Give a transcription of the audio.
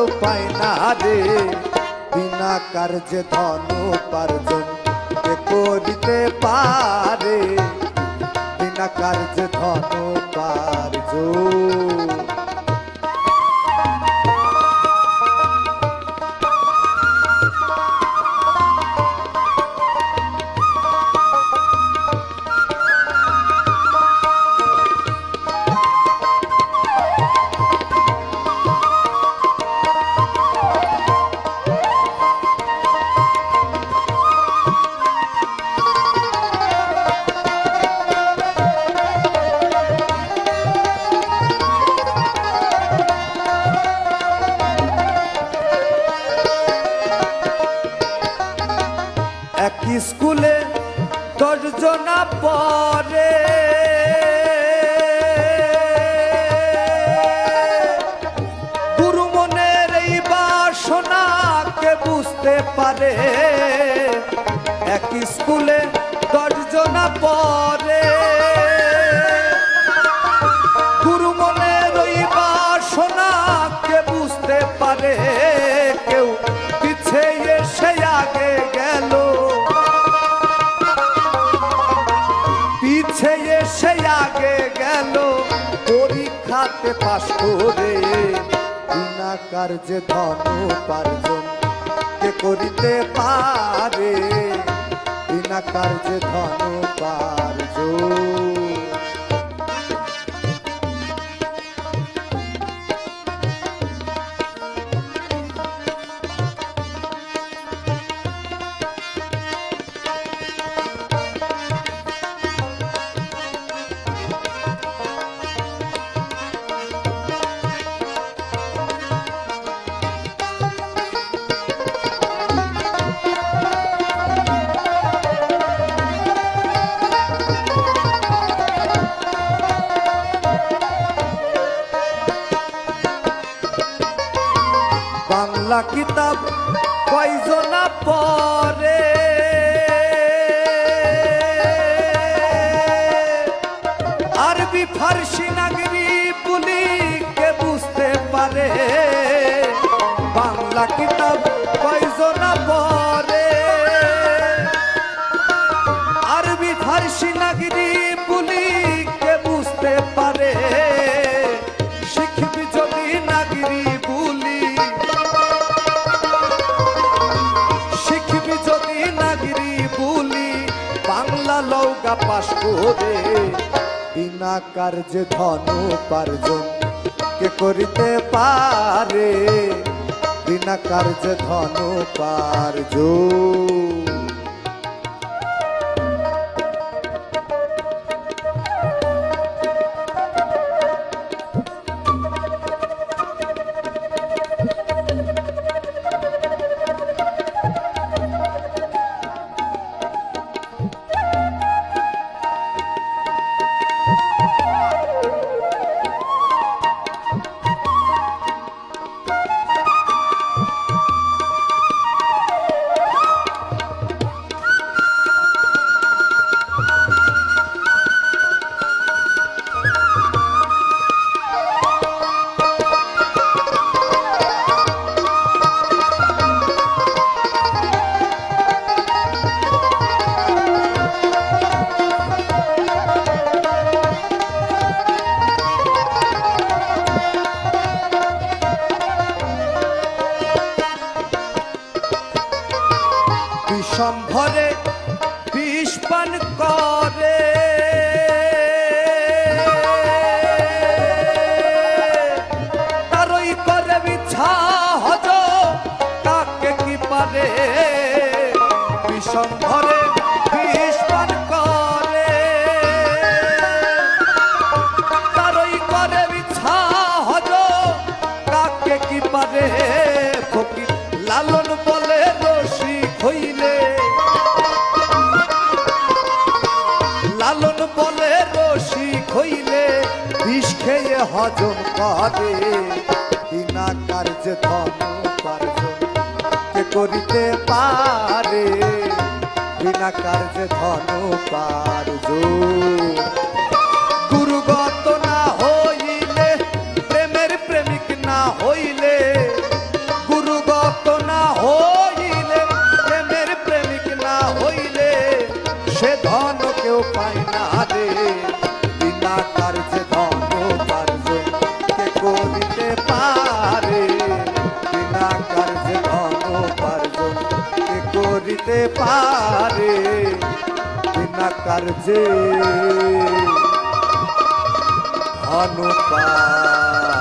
কেউ পায় না রে, বিনা কার্যে ধন উপার্জন কে করিতে পারে, বিনা কার্যে ধন উপার্জন। এক স্কুলে 10 জনা পড়ে, গুরু মনের এই বাসনাকে বুঝতে পারে। এক স্কুলে 10 জনা পড়ে, গুরু মনের ওই বাসনাকে বুঝতে পারে। কেউ পিছে এসে আগে গেল, পিছে এসে আগে গেল, পরীক্ষাতে পাশ করে, বিনা কার্যে ধন উপার্জন কে করিতে পারে, বিনা কার্যে ধন উপার্জন। বাংলা কিতাব কয়জনা পড়ে, আরবি ফার্সি নাগরি বুলি কে বুঝতে পারে। বাংলা কিতাব কয়জনা পড়ে, আরবি ফার্সি নাগরি বুলি কে বুঝতে পারে। শিখবি যদি নাগরি বুলি, শিখবি যদি নাগরি বুলি, বাংলা লৌকা পাশ করে, বিনা কার্যে ধন উপার্জন কে করিতে পারে, বিনা কার্যে ধন উপার্জন। সম্ভরে বিষ পান করে, তারই করে বিছা হজ কাকে কি পারে। বিষম্ভরে বিষ পান করে, তারই করে বিছা হজ কাকে কি পারে। ফকির লালন বলে রসিক হইলে, লালন বলে রসিক হইলে, বিষ খেয়ে হজম করে, বিনা কার্যে ধন উপার্জন কে করিতে পারে, বিনা কার্যে ধন উপার্জন। গুরুগত না হইলে, প্রেমের প্রেমিক না হইলে, ধন উপার্জন কে করিতে পারে, বিনা কার্যে ধন উপার্জন কে করিতে পারে, বিনা কার্যে ধন উপার্জন।